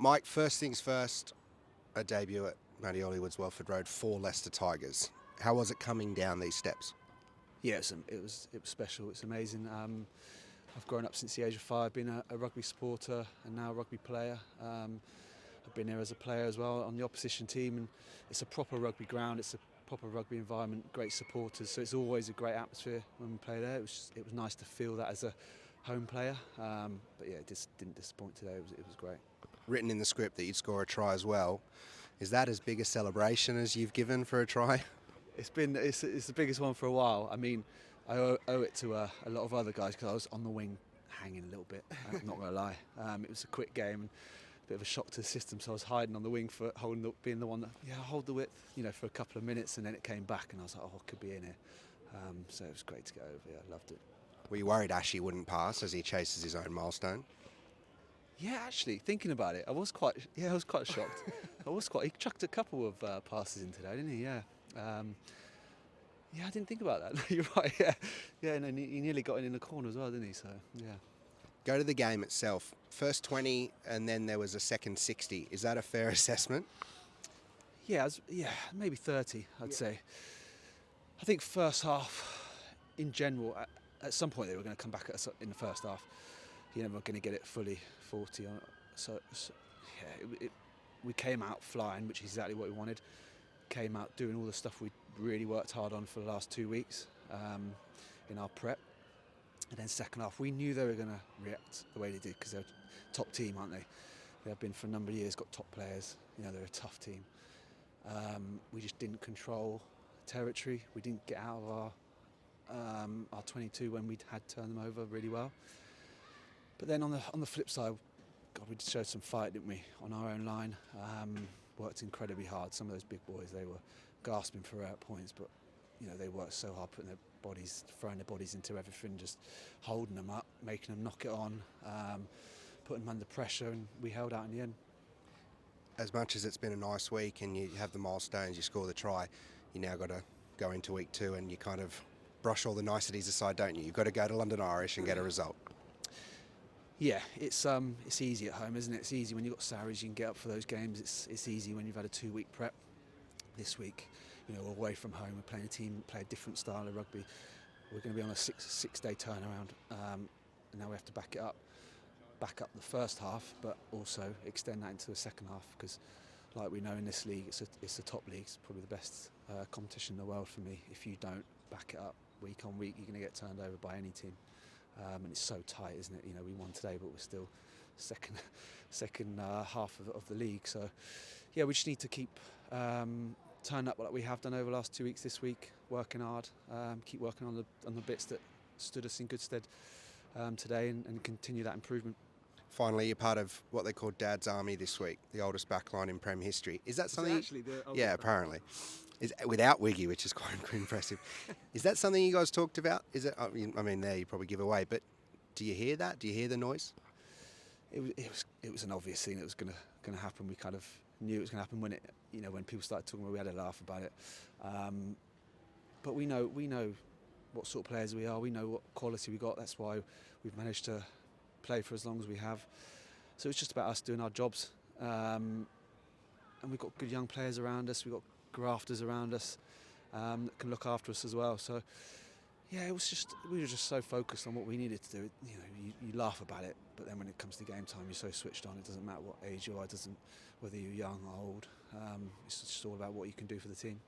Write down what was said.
Mike, first things first, a debut at Matty Hollywood's Welford Road for Leicester Tigers. How was it coming down these steps? Yeah, it was special. It's amazing. I've grown up since the age of 5, being a rugby supporter and now a rugby player. I've been here as a player as well on the opposition team, and it's a proper rugby ground. It's a proper rugby environment, great supporters. So it's always a great atmosphere when we play there. It was nice to feel that as a home player. But yeah, it just didn't disappoint today. It was great. Written in the script that you'd score a try as well. Is that as big a celebration as you've given for a try? It's the biggest one for a while. I mean, I owe it to a lot of other guys because I was on the wing hanging a little bit. I'm not going to lie. It was a quick game and a bit of a shock to the system, so I was hiding on the wing for being the one that hold the width, for a couple of minutes, and then it came back and I was like, oh, I could be in here. So it was great to get over. Yeah, I loved it. Were you worried Ashy wouldn't pass as he chases his own milestone? Yeah, actually, thinking about it, I was quite shocked. He chucked a couple of passes in today, didn't he? Yeah. I didn't think about that. You're right. Yeah. And he nearly got in the corner as well, didn't he? So yeah. Go to the game itself. First 20, and then there was a second 60. Is that a fair assessment? Yeah, maybe 30. I'd say. I think first half, in general, at some point they were going to come back in the first half. You're never going to get it fully 40. We came out flying, which is exactly what we wanted. Came out doing all the stuff we really worked hard on for the last 2 weeks in our prep. And then second half, we knew they were going to react the way they did because they're a top team, aren't they? They have been for a number of years, got top players. They're a tough team. We just didn't control territory. We didn't get out of our 22 when we had turned them over really well. But then on the flip side, God, we showed some fight, didn't we, on our own line. Worked incredibly hard. Some of those big boys, they were gasping for points, but they worked so hard, throwing their bodies into everything, just holding them up, making them knock it on, putting them under pressure, and we held out in the end. As much as it's been a nice week and you have the milestones, you score the try, you now got to go into week 2 and you kind of brush all the niceties aside, don't you? You've got to go to London Irish and get a result. Yeah, it's easy at home, isn't it? It's easy when you've got Saracens, you can get up for those games. It's easy when you've had a 2-week prep. This week, we're away from home. We're playing a team, play a different style of rugby. We're going to be on a six-day turnaround, and now we have to back up the first half, but also extend that into the second half because, like we know in this league, it's the top league. It's probably the best competition in the world for me. If you don't back it up week on week, you're going to get turned over by any team. And it's so tight, isn't it? We won today, but we're still second half of the league. So, yeah, we just need to keep turning up like we have done over the last 2 weeks this week, working hard, keep working on the bits that stood us in good stead today and continue that improvement. Finally, you're part of what they call Dad's Army this week, the oldest backline in Prem history. Is that something? Yeah, apparently. Without Wiggy, which is quite impressive. Is that something you guys talked about? Is it? I mean, there you probably give away, but do you hear that? Do you hear the noise? It was an obvious thing that was going to happen. We kind of knew it was going to happen when people started talking. We had a laugh about it, but we know what sort of players we are. We know what quality we got. That's why we've managed to play for as long as we have. So it's just about us doing our jobs, and we've got good young players around us. We've got grafters around us that can look after us as well. So yeah, we were just so focused on what we needed to do. You laugh about it, but then when it comes to game time, you're so switched on. It doesn't matter what age you are. It doesn't whether you're young or old. It's just all about what you can do for the team.